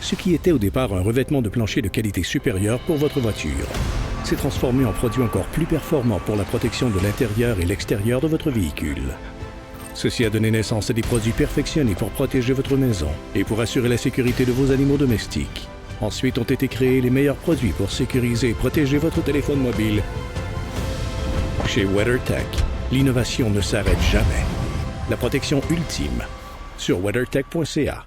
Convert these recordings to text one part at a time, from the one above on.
Ce qui était au départ un revêtement de plancher de qualité supérieure pour votre voiture s'est transformé en produit encore plus performant pour la protection de l'intérieur et l'extérieur de votre véhicule. Ceci a donné naissance à des produits perfectionnés pour protéger votre maison et pour assurer la sécurité de vos animaux domestiques. Ensuite ont été créés les meilleurs produits pour sécuriser et protéger votre téléphone mobile. Chez WeatherTech, l'innovation ne s'arrête jamais. La protection ultime sur weathertech.ca.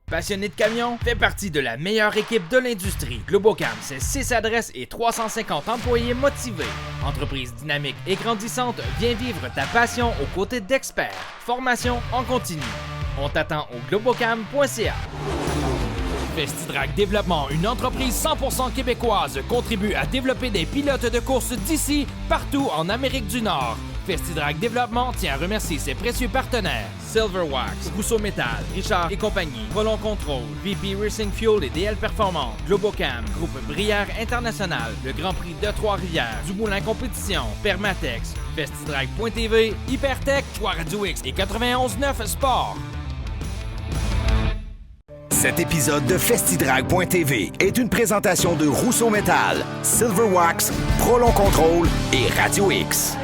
Passionné de camions? Fais partie de la meilleure équipe de l'industrie. Globocam, c'est 6 adresses et 350 employés motivés. Entreprise dynamique et grandissante, viens vivre ta passion aux côtés d'experts. Formation en continu. On t'attend au globocam.ca. Festidrag Développement, une entreprise 100% québécoise, contribue à développer des pilotes de course d'ici, partout en Amérique du Nord. Festidrag Développement tient à remercier ses précieux partenaires Silverwax, Rousseau Métal, Richard et compagnie, Prolong Control, VP Racing Fuel et DL Performance, Globocam, Groupe Brière International, le Grand Prix de Trois-Rivières, Dumoulin Compétition, Permatex, Festidrag.tv, Hypertech, Choix Radio X et 91.9 Sport. Cet épisode de Festidrag.tv est une présentation de Rousseau Métal, Silverwax, Prolong Control et Radio X.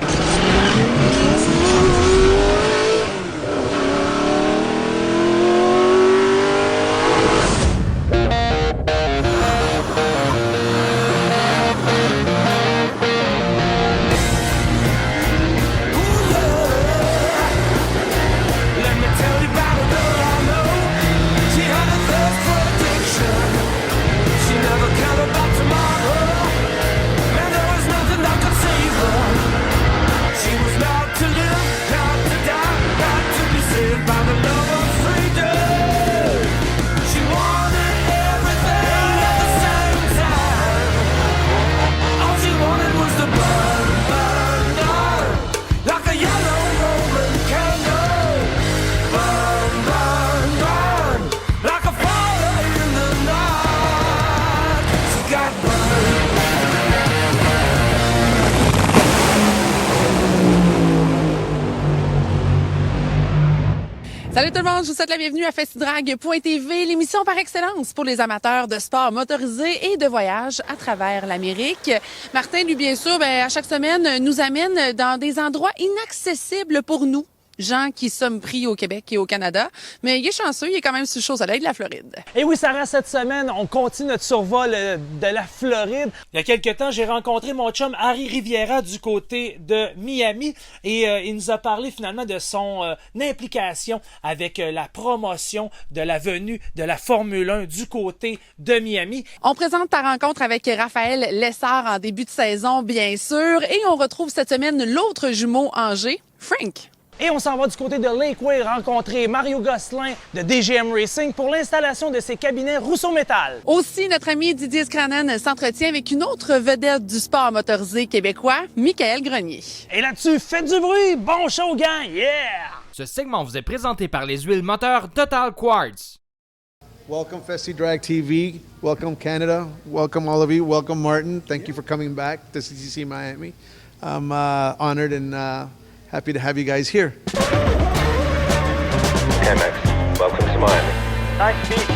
Salut tout le monde, je vous souhaite la bienvenue à Festidrag.tv, l'émission par excellence pour les amateurs de sport motorisé et de voyage à travers l'Amérique. Martin, lui, bien sûr, à chaque semaine, nous amène dans des endroits inaccessibles pour nous, gens qui sommes pris au Québec et au Canada. Mais il est chanceux, il est quand même sur le chaud soleil de la Floride. Et oui, Sarah, cette semaine, on continue notre survol de la Floride. Il y a quelques temps, j'ai rencontré mon chum Harry Riviera du côté de Miami et il nous a parlé finalement de son implication avec la promotion de la venue de la Formule 1 du côté de Miami. On présente ta rencontre avec Raphaël Lessard en début de saison, bien sûr, et on retrouve cette semaine l'autre jumeau Angers, Frank. Et on s'en va du côté de Lakeway rencontrer Mario Gosselin de DGM Racing pour l'installation de ses cabinets Rousseau Métal. Aussi, notre ami Didier Scranen s'entretient avec une autre vedette du sport motorisé québécois, Michael Grenier. Et là-dessus, faites du bruit! Bon show, gang! Yeah! Ce segment vous est présenté par les huiles moteurs Total Quartz. Welcome Festidrag TV. Welcome Canada. Welcome all of you. Welcome Martin. Thank you for coming back to CCC Miami. I'm honored and happy to have you guys here. Hey Max, welcome to Miami. Nice beach.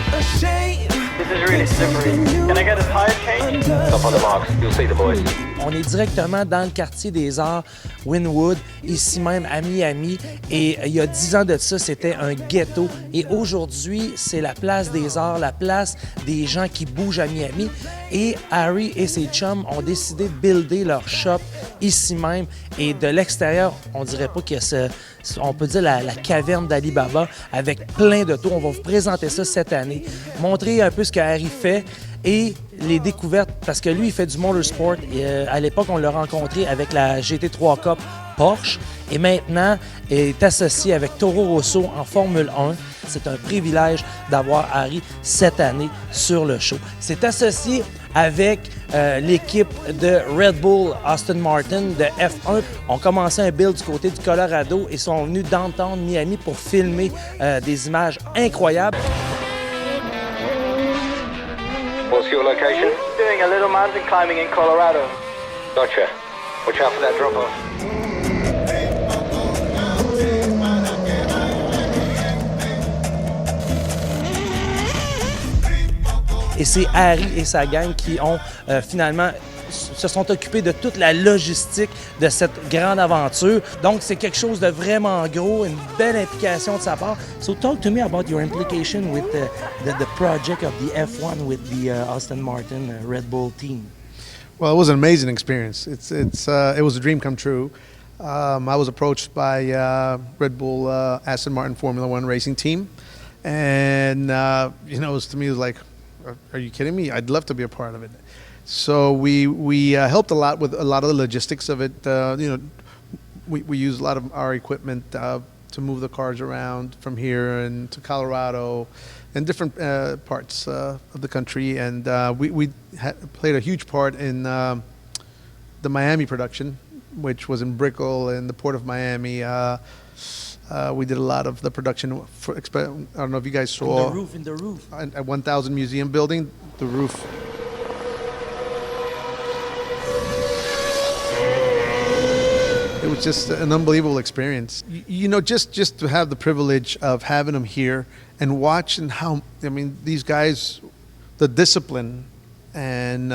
This is really slippery. Can I get a tire change? Stop on the marks, you'll see the boys. On est directement dans le quartier des Arts, Wynwood, ici même à Miami. Et il y a 10 ans de ça, c'était un ghetto. Et aujourd'hui, c'est la place des Arts, la place des gens qui bougent à Miami. Et Harry et ses chums ont décidé de builder leur shop ici même. Et de l'extérieur, on dirait pas qu'il y a on peut dire la caverne d'Ali Baba avec plein de tours. On va vous présenter ça cette année, montrer un peu ce que Harry fait et les découvertes, parce que lui, il fait du motorsport. Et, à l'époque, on l'a rencontré avec la GT3 Cup Porsche et maintenant est associé avec Toro Rosso en Formule 1. C'est un privilège d'avoir Harry cette année sur le show. C'est associé avec l'équipe de Red Bull Aston Martin de F1. On commençait un build du côté du Colorado et sont venus downtown Miami pour filmer des images incroyables. What's your location? Doing a little mountain climbing in Colorado. Gotcha. Watch out for that drop-off. Et c'est Harry et sa gang qui ont finalement se sont occupés de toute la logistique de cette grande aventure. Donc, c'est quelque chose de vraiment gros, une belle implication de sa part. So, talk to me about your implication with the project of the F1 with the Aston Martin Red Bull team. Well, it was an amazing experience. It was a dream come true. I was approached by Red Bull Aston Martin Formula One racing team, and to me it was like, are you kidding me? I'd love to be a part of it. So we helped a lot with a lot of the logistics of it. We used a lot of our equipment to move the cars around from here and to Colorado and different parts of the country. And we played a huge part in the Miami production, which was in Brickell and the Port of Miami. We did a lot of the production. I don't know if you guys saw. In the roof. At 1000 Museum Building, the roof. It was just an unbelievable experience. Just to have the privilege of having them here and watching how, these guys, the discipline and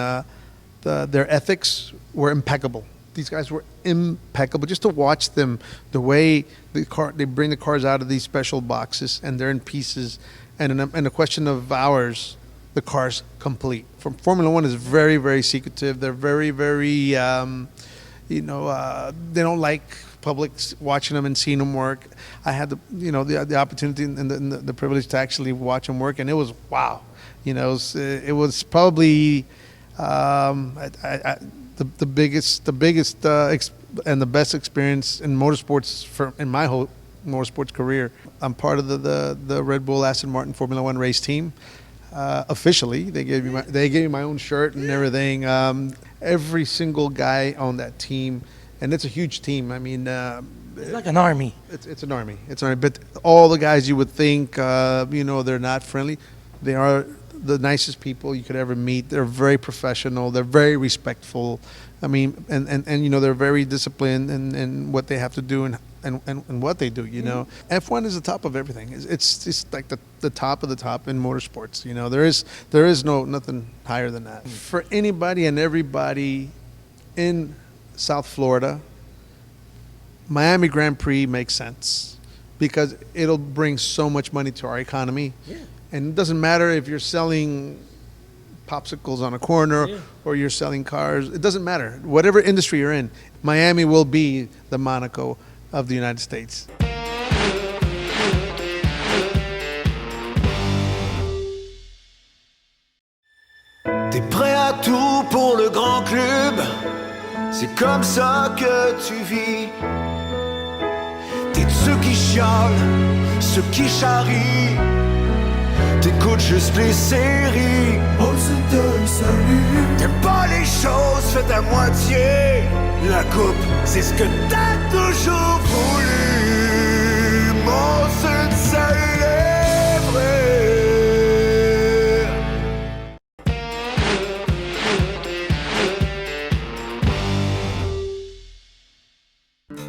their ethics were impeccable. These guys were impeccable. Just to watch them, the way they bring the cars out of these special boxes and they're in pieces, and in a question of hours, the car's complete. Formula One is very, very secretive. They're very, very... they don't like public watching them and seeing them work. I had the opportunity and the privilege to actually watch them work, and it was wow. It was probably the biggest and the best experience in motorsports in my whole motorsports career. I'm part of the Red Bull Aston Martin Formula One race team. Officially, they gave me my own shirt and everything. Every single guy on that team, and it's a huge team. It's like an army. It's an army. It's an army. But all the guys you would think, they're not friendly. They are the nicest people you could ever meet. They're very professional. They're very respectful. And they're very disciplined in what they have to do and what they do. F1 is the top of everything. It's just like the top of the top in motorsports. There is nothing higher than that. For anybody and everybody in South Florida, Miami Grand Prix makes sense because it'll bring so much money to our economy. Yeah. And it doesn't matter if you're selling popsicles on a corner or you're selling cars. It doesn't matter. Whatever industry you're in, Miami will be the Monaco of the United States. T'es prêt à tout pour le grand club, c'est comme ça que tu vis. T'es de ceux qui chialent, ceux qui charrient. T'écoutes juste les séries. On se donne salut. T'aimes pas les choses faites à moitié. La coupe, c'est ce que t'as toujours voulu. Mon seul célébrer.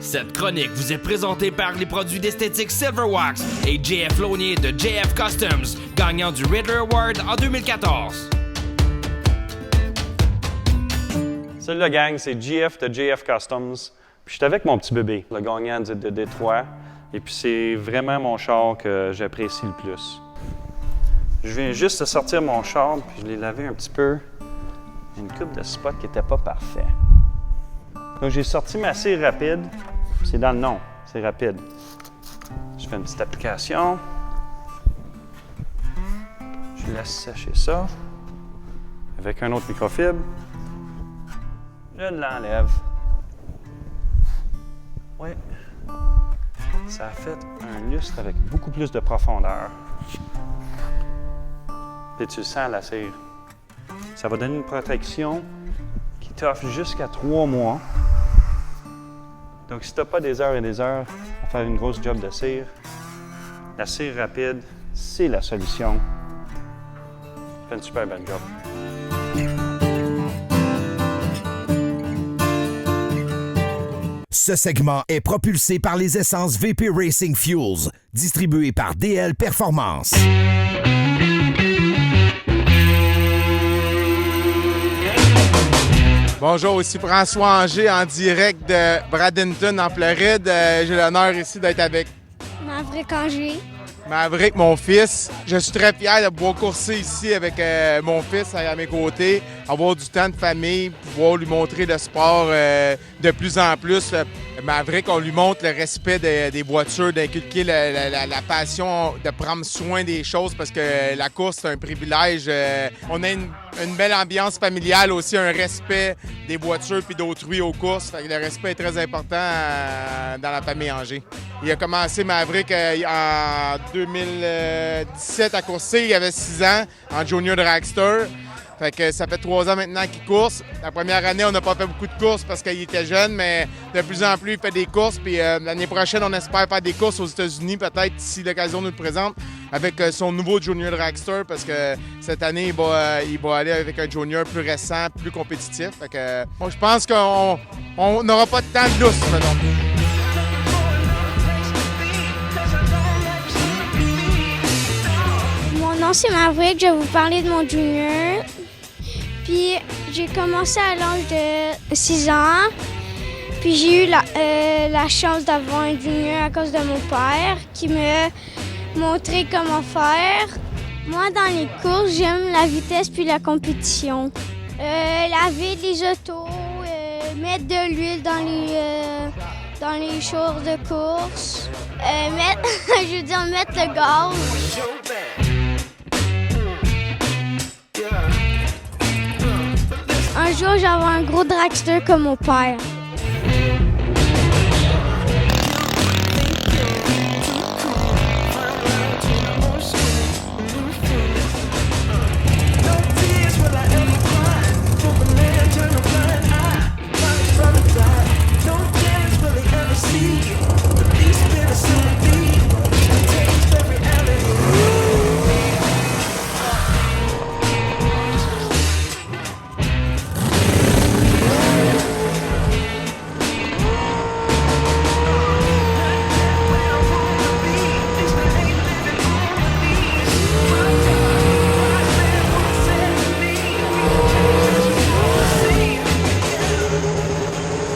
Cette chronique vous est présentée par les produits d'esthétique Silverwax et JF Launier de JF Customs, gagnant du Riddler Award en 2014. Salut la gang, c'est JF de JF Customs. Puis j'étais avec mon petit bébé, le gagnant de Détroit. Et puis c'est vraiment mon char que j'apprécie le plus. Je viens juste de sortir mon char, puis je l'ai lavé un petit peu. Une coupe de spots qui n'était pas parfait. Donc j'ai sorti ma cire rapide. C'est dans le nom, c'est rapide. Je fais une petite application. Je laisse sécher ça. Avec un autre microfibre. Je l'enlève. Oui. Ça a fait un lustre avec beaucoup plus de profondeur. Puis tu le sens à la cire. Ça va donner une protection qui t'offre jusqu'à 3 mois. Donc, si tu n'as pas des heures et des heures à faire une grosse job de cire, la cire rapide, c'est la solution. Fait une super belle job. Ce segment est propulsé par les essences VP Racing Fuels, distribuées par DL Performance. Bonjour, ici François Angers en direct de Bradenton en Floride. J'ai l'honneur ici d'être avec Maverick Angers. Maverick, mon fils. Je suis très fier de pouvoir courser ici avec mon fils à mes côtés, avoir du temps de famille, pouvoir lui montrer le sport de plus en plus. Maverick, on lui montre le respect des voitures, d'inculquer la passion, de prendre soin des choses parce que la course, c'est un privilège. On a une belle ambiance familiale aussi, un respect des voitures puis d'autrui aux courses. Fait que le respect est très important dans la famille Angers. Il a commencé Maverick en 2017 à courser. Il avait 6 ans en junior dragster. Fait que ça fait 3 ans maintenant qu'il course. La première année, on n'a pas fait beaucoup de courses parce qu'il était jeune, mais de plus en plus, il fait des courses. Puis l'année prochaine, on espère faire des courses aux États-Unis, peut-être si l'occasion nous le présente, avec son nouveau junior dragster, parce que cette année, il va aller avec un junior plus récent, plus compétitif. Fait que je pense qu'on n'aura pas de temps de lousse, maintenant. Mon nom, c'est Maverick. Je vais vous parler de mon junior. Puis, j'ai commencé à l'âge de 6 ans. Puis, j'ai eu la chance d'avoir un junior à cause de mon père qui m'a montré comment faire. Moi, dans les courses, j'aime la vitesse puis la compétition. Laver les autos, mettre de l'huile dans les choses de course. Mettre le gaz. Un jour, j'avais un gros dragster comme mon père.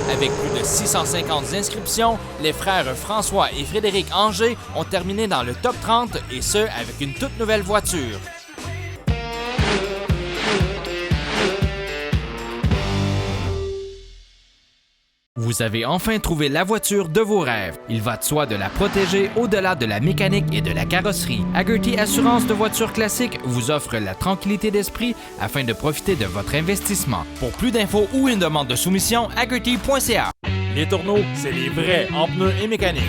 Avec plus de 650 inscriptions, les frères François et Frédéric Angers ont terminé dans le top 30 et ce, avec une toute nouvelle voiture. Vous avez enfin trouvé la voiture de vos rêves. Il va de soi de la protéger au-delà de la mécanique et de la carrosserie. Hagerty Assurance de voitures classiques vous offre la tranquillité d'esprit afin de profiter de votre investissement. Pour plus d'infos ou une demande de soumission, hagerty.ca. Les tourneaux, c'est les vrais en pneus et mécanique.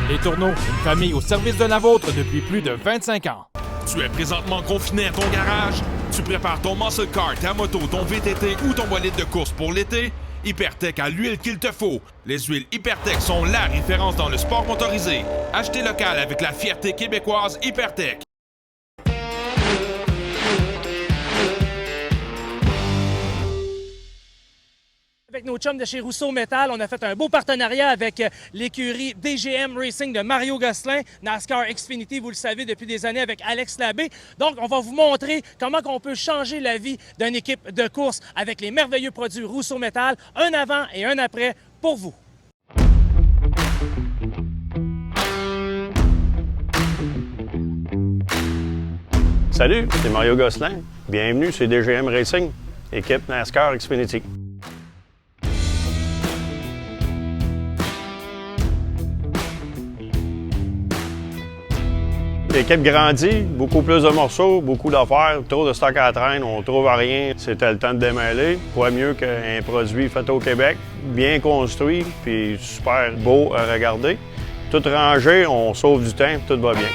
Les Tourneaux, une famille au service de la vôtre depuis plus de 25 ans. Tu es présentement confiné à ton garage? Tu prépares ton muscle car, ta moto, ton VTT ou ton bolide de course pour l'été? Hypertech a l'huile qu'il te faut. Les huiles Hypertech sont la référence dans le sport motorisé. Achetez local avec la fierté québécoise Hypertech. Avec nos chums de chez Rousseau Metal, on a fait un beau partenariat avec l'écurie DGM Racing de Mario Gosselin, NASCAR Xfinity, vous le savez, depuis des années avec Alex Labbé. Donc, on va vous montrer comment on peut changer la vie d'une équipe de course avec les merveilleux produits Rousseau Metal, un avant et un après pour vous. Salut, c'est Mario Gosselin. Bienvenue chez DGM Racing, équipe NASCAR Xfinity. L'équipe grandit, beaucoup plus de morceaux, beaucoup d'affaires, trop de stock à la traîne, on trouve rien. C'était le temps de démêler. Quoi mieux qu'un produit fait au Québec, bien construit, puis super beau à regarder. Tout rangé, on sauve du temps, tout va bien.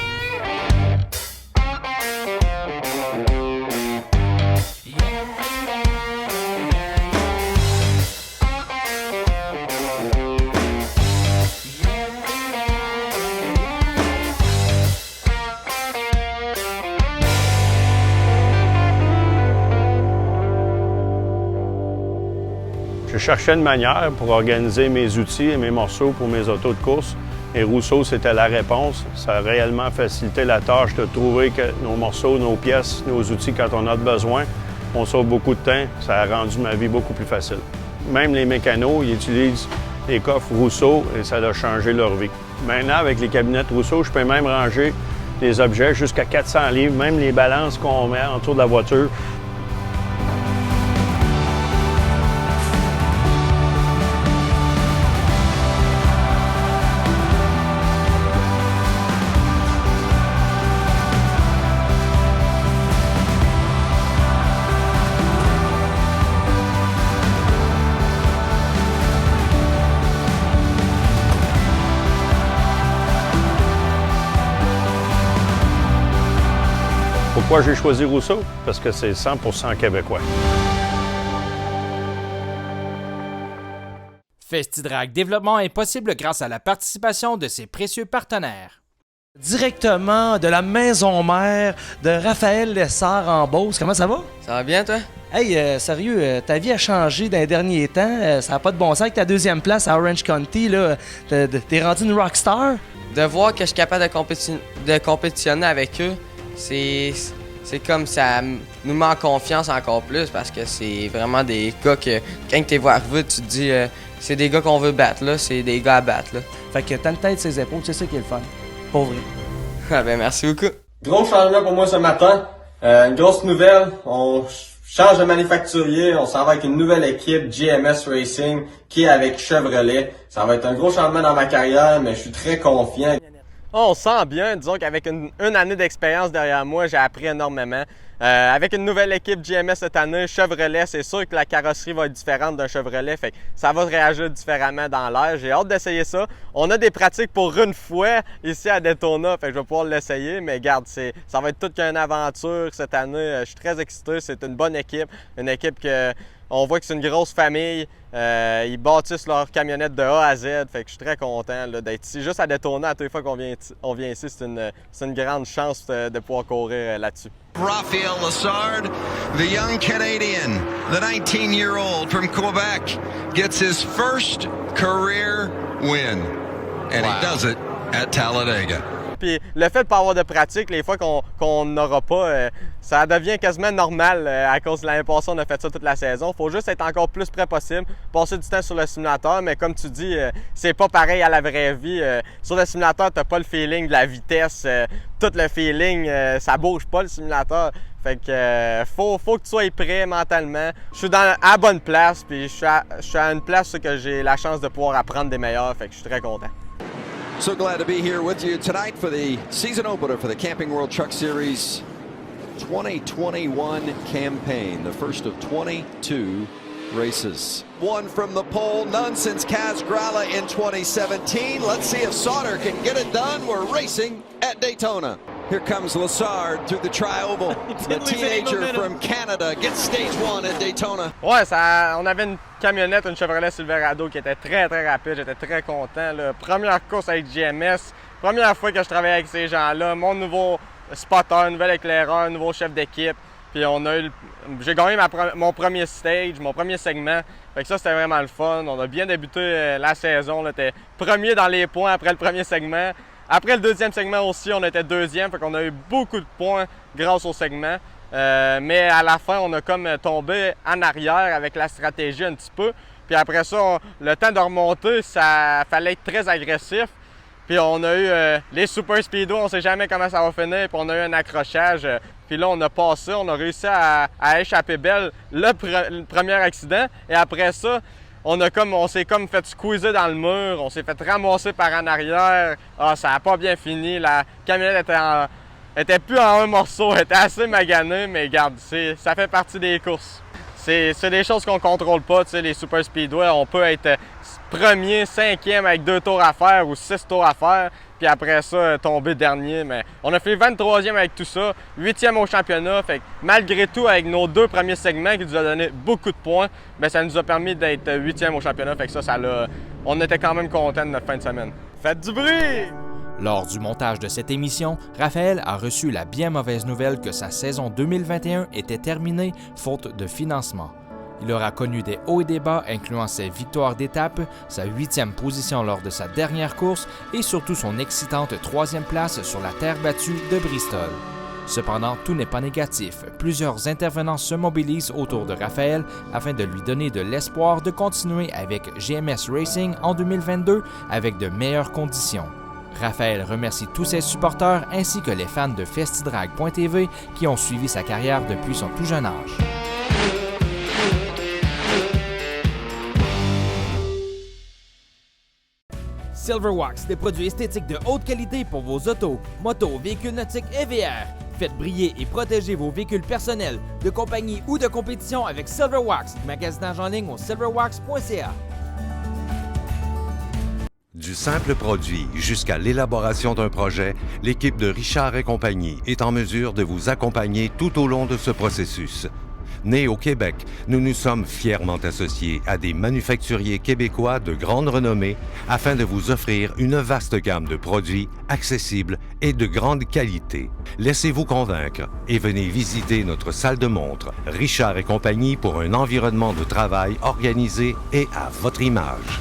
Je cherchais une manière pour organiser mes outils et mes morceaux pour mes autos de course Et Rousseau, c'était la réponse. Ça a réellement facilité la tâche de trouver nos morceaux, nos pièces, nos outils quand on a besoin. On sauve beaucoup de temps. Ça a rendu ma vie beaucoup plus facile. Même les mécanos, ils utilisent les coffres Rousseau et ça a changé leur vie. Maintenant, avec les cabinettes Rousseau, je peux même ranger des objets jusqu'à 400 livres, même les balances qu'on met autour de la voiture. Pourquoi j'ai choisi Rousseau? Parce que c'est 100% québécois. FestiDrag Développement est possible grâce à la participation de ses précieux partenaires. Directement de la maison mère de Raphaël Lessard en Beauce. Comment ça va? Ça va bien, toi? Hey, sérieux, ta vie a changé dans les derniers temps. Ça n'a pas de bon sens avec ta deuxième place à Orange County. Là. T'es rendu une rockstar? De voir que je suis capable de compétitionner avec eux, c'est comme ça nous met en confiance encore plus parce que c'est vraiment des gars que quand tu les vois arriver, tu te dis c'est des gars qu'on veut battre, là, c'est des gars à battre. Là. Fait que t'as une tête sur les épaules, c'est ça qui est le fun. Pour vrai. Ah ben merci beaucoup. Gros changement pour moi ce matin. Une grosse nouvelle, on change de manufacturier, on s'en va avec une nouvelle équipe, GMS Racing, qui est avec Chevrolet. Ça va être un gros changement dans ma carrière, mais je suis très confiant. On sent bien, disons qu'avec une année d'expérience derrière moi, j'ai appris énormément. Avec une nouvelle équipe GMS cette année, Chevrolet, c'est sûr que la carrosserie va être différente d'un Chevrolet, fait que ça va réagir différemment dans l'air. J'ai hâte d'essayer ça. On a des pratiques pour une fois ici à Daytona, fait que je vais pouvoir l'essayer, mais regarde, ça va être toute qu'une aventure cette année. Je suis très excité, c'est une bonne équipe, une équipe que on voit que c'est une grosse famille. Ils bâtissent leur camionnette de A à Z. Fait que je suis très content là, d'être ici. Juste à Daytona, à toutes les fois qu'on vient ici, c'est une grande chance de pouvoir courir là-dessus. Raphaël Lessard, the young Canadian, the 19-year-old from Quebec, gets his first career win. And he does it at Talladega. Puis le fait de ne pas avoir de pratique, les fois qu'on n'aura pas, ça devient quasiment normal à cause de l'année passée, on a fait ça toute la saison. Il faut juste être encore plus près possible, passer du temps sur le simulateur, mais comme tu dis, c'est pas pareil à la vraie vie. Sur le simulateur, tu n'as pas le feeling de la vitesse, tout le feeling, ça bouge pas le simulateur. Fait que faut que tu sois prêt mentalement. Je suis à la bonne place, puis je suis à une place où j'ai la chance de pouvoir apprendre des meilleurs, fait que je suis très content. So glad to be here with you tonight for the season opener for the Camping World Truck Series 2021 campaign, the first of 22 races. One from the pole, none since Kaz Grala in 2017. Let's see if Sauter can get it done. We're racing at Daytona. Here comes Lessard through the tri-oval. The teenager from Canada gets stage one at Daytona. Ouais, on avait une camionnette, une Chevrolet Silverado qui était très très rapide. J'étais très content. Là. Première course avec GMS. Première fois que je travaillais avec ces gens-là. Mon nouveau spotter, nouvel éclaireur, nouveau chef d'équipe. Puis j'ai gagné mon premier stage, mon premier segment. Fait que ça, c'était vraiment le fun. On a bien débuté la saison. On était premier dans les points après le premier segment. Après le deuxième segment aussi, on était deuxième, fait qu'on a eu beaucoup de points grâce au segment. Mais à la fin, on a comme tombé en arrière avec la stratégie un petit peu. Puis après ça, le temps de remonter, ça fallait être très agressif. Puis on a eu les super speedo, on sait jamais comment ça va finir. Puis on a eu un accrochage. Puis là, on a passé, on a réussi à échapper belle le premier accident. Et après ça, on s'est comme fait squeezer dans le mur, on s'est fait ramasser par en arrière. Ah, ça n'a pas bien fini. La camionnette était plus en un morceau, elle était assez maganée, mais regarde, ça fait partie des courses. C'est des choses qu'on contrôle pas, tu sais, les super speedway. On peut être premier, cinquième avec 2 tours à faire ou 6 tours à faire. Puis après ça, tomber dernier. Mais on a fait 23e avec tout ça, 8e au championnat. Fait que malgré tout, avec nos 2 premiers segments qui nous a donné beaucoup de points, bien, ça nous a permis d'être 8e au championnat. Fait que on était quand même contents de notre fin de semaine. Faites du bruit! Lors du montage de cette émission, Raphaël a reçu la bien mauvaise nouvelle que sa saison 2021 était terminée faute de financement. Il aura connu des hauts et des bas, incluant ses victoires d'étape, sa 8e position lors de sa dernière course et surtout son excitante 3e place sur la terre battue de Bristol. Cependant, tout n'est pas négatif. Plusieurs intervenants se mobilisent autour de Raphaël afin de lui donner de l'espoir de continuer avec GMS Racing en 2022 avec de meilleures conditions. Raphaël remercie tous ses supporters ainsi que les fans de Festidrag.tv qui ont suivi sa carrière depuis son tout jeune âge. Silverwax, des produits esthétiques de haute qualité pour vos autos, motos, véhicules nautiques et VR. Faites briller et protéger vos véhicules personnels, de compagnie ou de compétition avec Silverwax. Magasinage en ligne au silverwax.ca. Du simple produit jusqu'à l'élaboration d'un projet, l'équipe de Richard et compagnie est en mesure de vous accompagner tout au long de ce processus. Nés au Québec, nous nous sommes fièrement associés à des manufacturiers québécois de grande renommée afin de vous offrir une vaste gamme de produits accessibles et de grande qualité. Laissez-vous convaincre et venez visiter notre salle de montre Richard et compagnie pour un environnement de travail organisé et à votre image.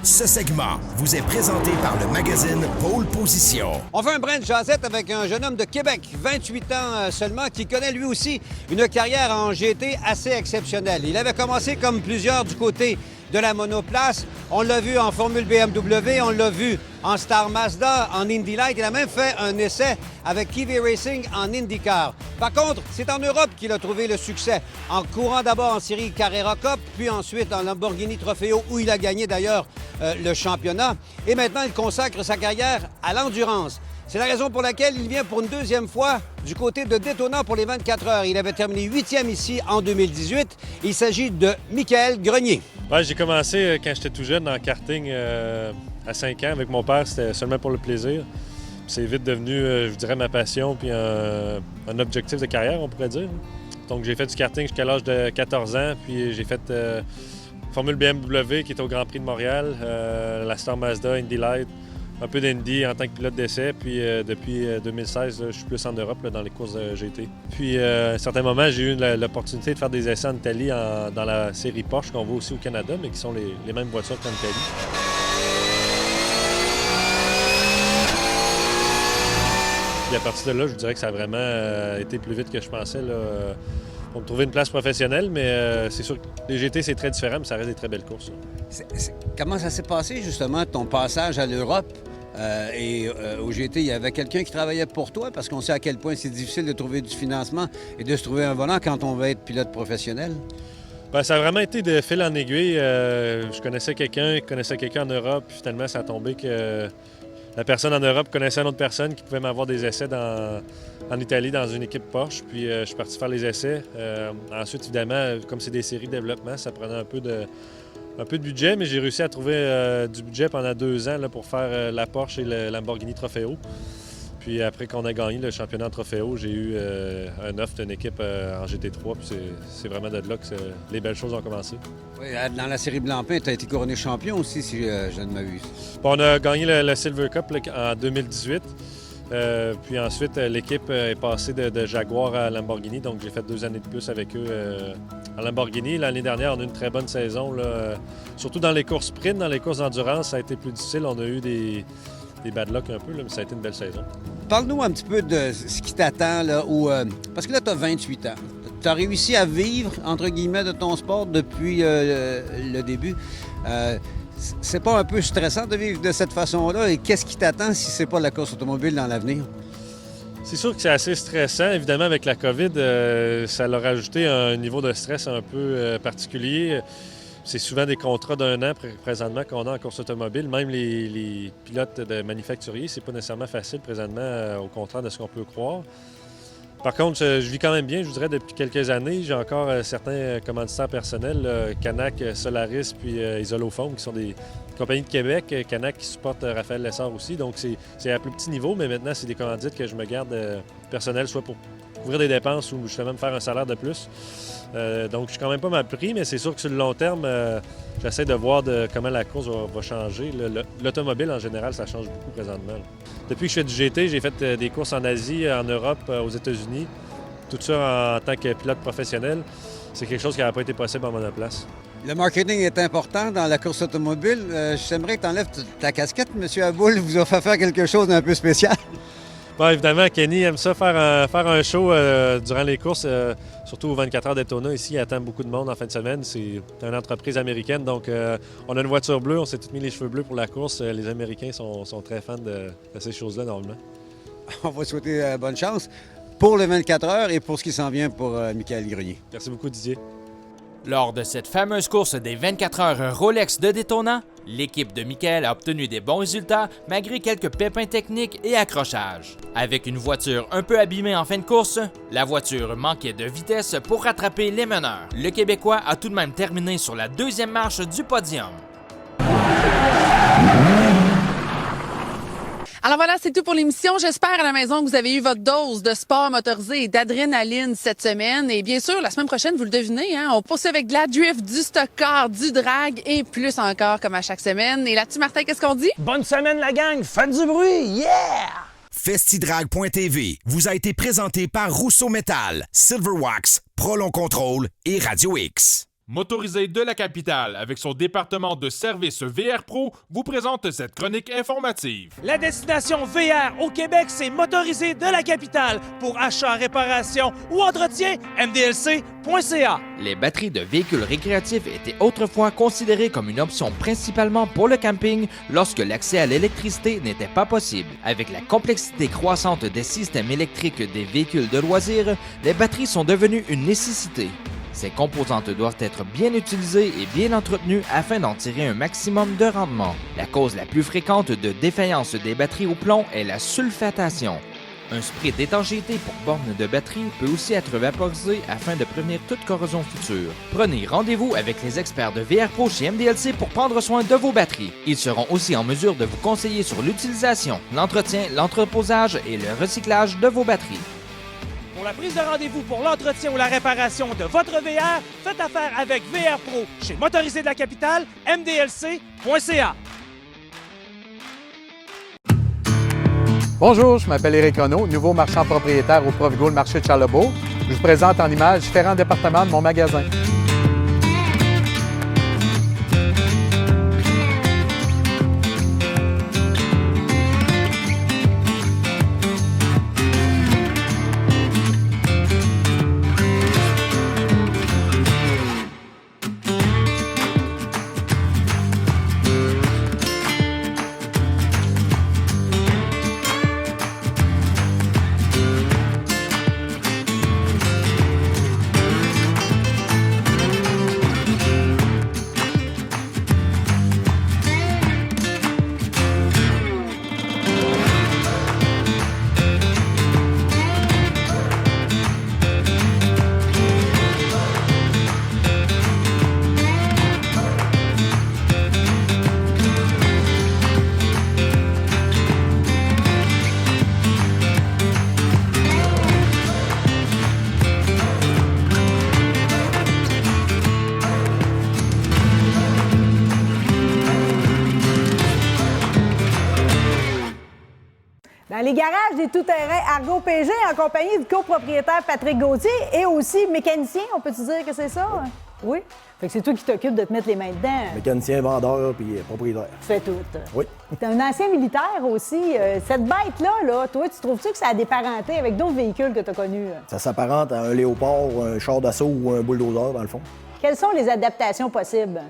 Ce segment vous est présenté par le magazine Pole Position. On fait un brin de jasette avec un jeune homme de Québec, 28 ans seulement, qui connaît lui aussi une carrière en GT assez exceptionnelle. Il avait commencé comme plusieurs du côté de la monoplace. On l'a vu en Formule BMW, on l'a vu en Star Mazda, en Indy Light. Il a même fait un essai avec Kiwi Racing en IndyCar. Par contre, c'est en Europe qu'il a trouvé le succès, en courant d'abord en série Carrera Cup, puis ensuite en Lamborghini Trofeo, où il a gagné d'ailleurs le championnat. Et maintenant, il consacre sa carrière à l'endurance. C'est la raison pour laquelle il vient pour une deuxième fois du côté de Daytona pour les 24 heures. Il avait terminé 8e ici en 2018. Il s'agit de Michael Grenier. Ouais, j'ai commencé quand j'étais tout jeune en karting à 5 ans avec mon père. C'était seulement pour le plaisir. C'est vite devenu, je dirais, ma passion puis un objectif de carrière, on pourrait dire. Donc j'ai fait du karting jusqu'à l'âge de 14 ans. Puis j'ai fait Formule BMW qui est au Grand Prix de Montréal, la Star Mazda, Indy Light, un peu d'Indy en tant que pilote d'essai. Puis depuis 2016, je suis plus en Europe dans les courses de GT. Puis à un certain moment, j'ai eu l'opportunité de faire des essais en Italie dans la série Porsche qu'on voit aussi au Canada, mais qui sont les mêmes voitures qu'en Italie. Puis à partir de là, je vous dirais que ça a vraiment été plus vite que je pensais là, pour me trouver une place professionnelle, mais c'est sûr que les GT, c'est très différent, mais ça reste des très belles courses. Comment ça s'est passé, justement, ton passage à l'Europe et au GT? Il y avait quelqu'un qui travaillait pour toi, parce qu'on sait à quel point c'est difficile de trouver du financement et de se trouver un volant quand on veut être pilote professionnel. Bien, ça a vraiment été de fil en aiguille. Je connaissais quelqu'un qui connaissait quelqu'un en Europe, puis finalement, ça a tombé que la personne en Europe connaissait une autre personne qui pouvait m'avoir des essais en Italie dans une équipe Porsche. Puis je suis parti faire les essais. Ensuite, évidemment, comme c'est des séries de développement, ça prenait un peu de budget, mais j'ai réussi à trouver du budget pendant 2 ans là, pour faire la Porsche et le Lamborghini Trofeo. Puis après qu'on a gagné le championnat en Trofeo, j'ai eu un offre d'une équipe en GT3. Puis c'est vraiment de là que les belles choses ont commencé. Oui, dans la série Blancpain, tu as été couronné champion aussi, si je ne m'abuse. On a gagné le Silver Cup là, en 2018. Puis ensuite, l'équipe est passée de Jaguar à Lamborghini, donc j'ai fait 2 années de plus avec eux en Lamborghini. L'année dernière, on a eu une très bonne saison, là, surtout dans les courses sprint, dans les courses d'endurance, ça a été plus difficile. On a eu des bad luck un peu, là, mais ça a été une belle saison. Parle-nous un petit peu de ce qui t'attend, là, parce que là, tu as 28 ans. Tu as réussi à vivre, entre guillemets, de ton sport depuis le début. C'est pas un peu stressant de vivre de cette façon-là? Et qu'est-ce qui t'attend si c'est pas la course automobile dans l'avenir? C'est sûr que c'est assez stressant. Évidemment, avec la COVID, ça leur a ajouté un niveau de stress un peu particulier. C'est souvent des contrats d'1 an présentement qu'on a en course automobile. Même les pilotes de manufacturiers, c'est pas nécessairement facile présentement, au contraire de ce qu'on peut croire. Par contre, je vis quand même bien, je vous dirais, depuis quelques années. J'ai encore certains commanditaires personnels, Canac, Solaris puis Isolofoam, qui sont des compagnie de Québec, Canac, qui supporte Raphaël Lessard aussi. Donc, c'est à plus petit niveau, mais maintenant, c'est des commandites que je me garde personnelles, soit pour couvrir des dépenses ou justement me faire un salaire de plus. Donc, je suis quand même pas mal pris, mais c'est sûr que sur le long terme, j'essaie de voir comment la course va changer. L'automobile, en général, ça change beaucoup présentement. Depuis que je fais du GT, j'ai fait des courses en Asie, en Europe, aux États-Unis. Tout ça en tant que pilote professionnel. C'est quelque chose qui n'aurait pas été possible en monoplace. Le marketing est important dans la course automobile. J'aimerais que tu enlèves ta casquette. M. Aboul vous a fait faire quelque chose d'un peu spécial. Bon, évidemment, Kenny aime ça, faire un show durant les courses, surtout aux 24 heures Daytona. Ici, il attend beaucoup de monde en fin de semaine. C'est une entreprise américaine, donc on a une voiture bleue. On s'est tous mis les cheveux bleus pour la course. Les Américains sont très fans de ces choses-là, normalement. On va souhaiter bonne chance pour le 24 heures et pour ce qui s'en vient pour Michael Grenier. Merci beaucoup, Didier. Lors de cette fameuse course des 24 heures Rolex de Daytona, l'équipe de Michael a obtenu des bons résultats malgré quelques pépins techniques et accrochages. Avec une voiture un peu abîmée en fin de course, la voiture manquait de vitesse pour rattraper les meneurs. Le Québécois a tout de même terminé sur la deuxième marche du podium. Alors voilà, c'est tout pour l'émission. J'espère à la maison que vous avez eu votre dose de sport motorisé et d'adrénaline cette semaine. Et bien sûr, la semaine prochaine, vous le devinez, on poursuit avec de la drift, du stock car, du drag et plus encore comme à chaque semaine. Et là-dessus, Martin, qu'est-ce qu'on dit? Bonne semaine, la gang! Faites du bruit! Yeah! Festidrag.tv vous a été présenté par Rousseau Métal, Silverwax, Prolon Control et Radio X. Motorisé de la capitale, avec son département de services VR Pro, vous présente cette chronique informative. La destination VR au Québec, c'est Motorisé de la capitale. Pour achat, réparation ou entretien, mdlc.ca. Les batteries de véhicules récréatifs étaient autrefois considérées comme une option principalement pour le camping lorsque l'accès à l'électricité n'était pas possible. Avec la complexité croissante des systèmes électriques des véhicules de loisirs, les batteries sont devenues une nécessité. Ces composantes doivent être bien utilisées et bien entretenues afin d'en tirer un maximum de rendement. La cause la plus fréquente de défaillance des batteries au plomb est la sulfatation. Un spray d'étanchéité pour bornes de batterie peut aussi être vaporisé afin de prévenir toute corrosion future. Prenez rendez-vous avec les experts de VR Pro chez MDLC pour prendre soin de vos batteries. Ils seront aussi en mesure de vous conseiller sur l'utilisation, l'entretien, l'entreposage et le recyclage de vos batteries. Pour la prise de rendez-vous pour l'entretien ou la réparation de votre VR, faites affaire avec VR Pro chez Motorisé de la capitale, mdlc.ca. Bonjour, je m'appelle Éric Renaud, nouveau marchand propriétaire au Provigo, le marché de Charlebourg. Je vous présente en images différents départements de mon magasin. Dans les garages des tout-terrains Argo PG en compagnie du copropriétaire Patrick Gauthier et aussi mécanicien, on peut-tu dire que c'est ça? Oui. Fait que c'est toi qui t'occupes de te mettre les mains dedans. Mécanicien, vendeur puis propriétaire. Tu fais tout. Oui. T'es un ancien militaire aussi. Cette bête-là, toi, tu trouves-tu que ça a des parentés avec d'autres véhicules que tu as connus? Ça s'apparente à un léopard, un char d'assaut ou un bulldozer, dans le fond. Quelles sont les adaptations possibles?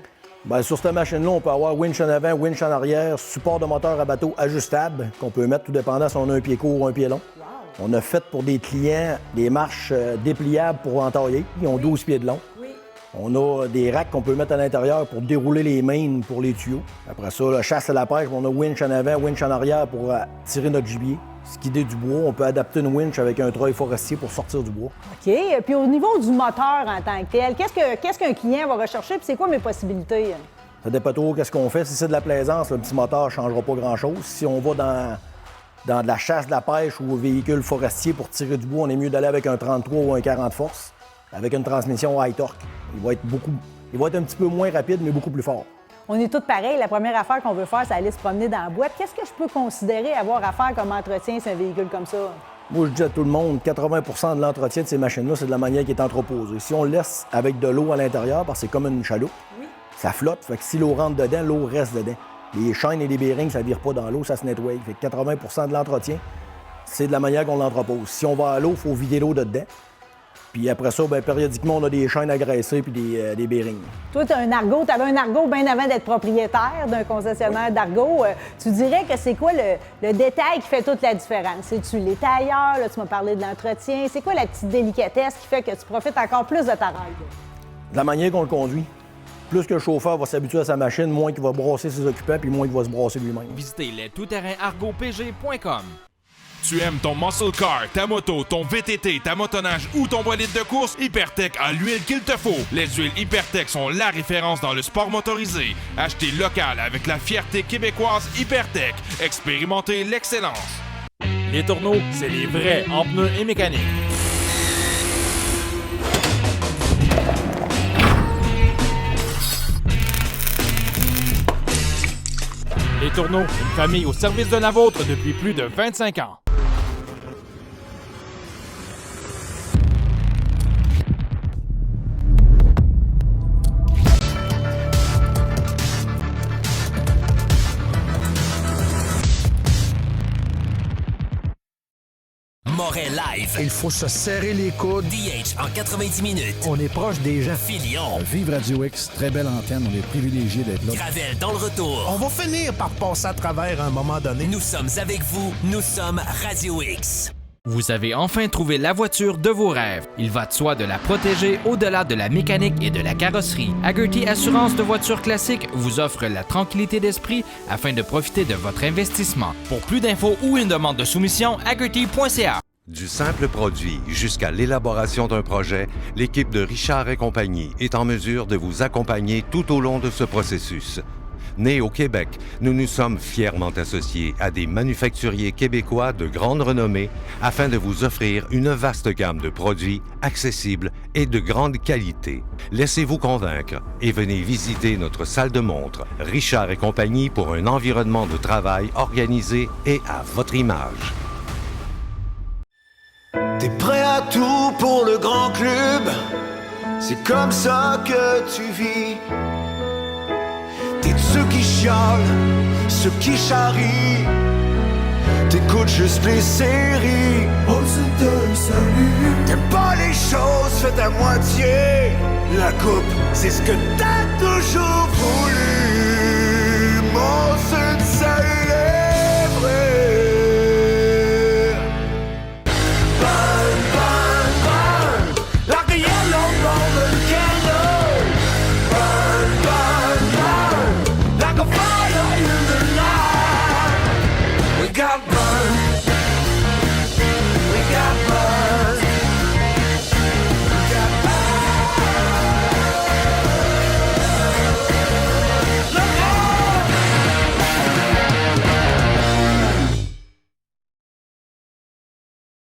Bien, sur cette machine-là, on peut avoir winch en avant, winch en arrière, support de moteur à bateau ajustable, qu'on peut mettre tout dépendant si on a un pied court ou un pied long. Wow. On a fait pour des clients des marches dépliables pour entailler. Ils ont 12 pieds de long. Oui. On a des racks qu'on peut mettre à l'intérieur pour dérouler les mains pour les tuyaux. Après ça, la chasse à la pêche, on a winch en avant, winch en arrière pour tirer notre gibier. Skider du bois, on peut adapter une winch avec un treuil forestier pour sortir du bois. OK. Puis au niveau du moteur en tant que tel, qu'est-ce qu'un client va rechercher puis c'est quoi mes possibilités? Ça dépend trop qu'est-ce qu'on fait. Si c'est de la plaisance, le petit moteur ne changera pas grand-chose. Si on va dans de la chasse, de la pêche ou au véhicule forestier pour tirer du bois, on est mieux d'aller avec un 33 ou un 40 force, avec une transmission high torque. Il va être un petit peu moins rapide, mais beaucoup plus fort. On est tous pareils. La première affaire qu'on veut faire, c'est aller se promener dans la boîte. Qu'est-ce que je peux considérer avoir à faire comme entretien sur un véhicule comme ça? Moi, je dis à tout le monde, 80 de l'entretien de ces machines-là, c'est de la manière qui est entreposée. Si on le laisse avec de l'eau à l'intérieur, parce que c'est comme une chaloupe, ça flotte. Fait que si l'eau rentre dedans, l'eau reste dedans. Les chaînes et les bearings, ça ne vire pas dans l'eau, ça se nettoie. Fait que 80 de l'entretien, c'est de la manière qu'on l'entrepose. Si on va à l'eau, il faut vider l'eau de dedans. Puis après ça, bien, périodiquement, on a des chaînes à graisser puis des bearings. Toi, tu as un Argo. Tu avais un Argo bien avant d'être propriétaire d'un concessionnaire d'Argo. Tu dirais que c'est quoi le détail qui fait toute la différence? C'est-tu les tailleurs? Là, tu m'as parlé de l'entretien. C'est quoi la petite délicatesse qui fait que tu profites encore plus de ta ride? De la manière qu'on le conduit. Plus que le chauffeur va s'habituer à sa machine, moins qu'il va brasser ses occupants puis moins qu'il va se brasser lui-même. Visitez les toutterrainargopg.com. Tu aimes ton muscle car, ta moto, ton VTT, ta motoneige ou ton bolide de course? Hypertech a l'huile qu'il te faut. Les huiles Hypertech sont la référence dans le sport motorisé. Achetez local avec la fierté québécoise Hypertech. Expérimentez l'excellence. Les tourneaux, c'est les vrais en pneus et mécanique. Les Tourneaux, une famille au service de la vôtre depuis plus de 25 ans. Moret Live. Il faut se serrer les coudes. DH en 90 minutes. On est proche des gens. Filion. Vive Radio X, très belle antenne, on est privilégiés d'être là. Gravel dans le retour. On va finir par passer à travers à un moment donné. Nous sommes avec vous, nous sommes Radio X. Vous avez enfin trouvé la voiture de vos rêves. Il va de soi de la protéger au-delà de la mécanique et de la carrosserie. Hagerty Assurance de voitures classiques vous offre la tranquillité d'esprit afin de profiter de votre investissement. Pour plus d'infos ou une demande de soumission, hagerty.ca. Du simple produit jusqu'à l'élaboration d'un projet, l'équipe de Richard et compagnie est en mesure de vous accompagner tout au long de ce processus. Nés au Québec, nous nous sommes fièrement associés à des manufacturiers québécois de grande renommée afin de vous offrir une vaste gamme de produits accessibles et de grande qualité. Laissez-vous convaincre et venez visiter notre salle de montre Richard et compagnie pour un environnement de travail organisé et à votre image. T'es prêt à tout pour le grand club, c'est comme ça que tu vis. T'es de ceux qui chialent, ceux qui charrient. T'écoutes juste les séries. Oh, c'est un salut. T'aimes pas les choses faites à moitié. La coupe, c'est ce que t'as toujours voulu. Mon seul salut.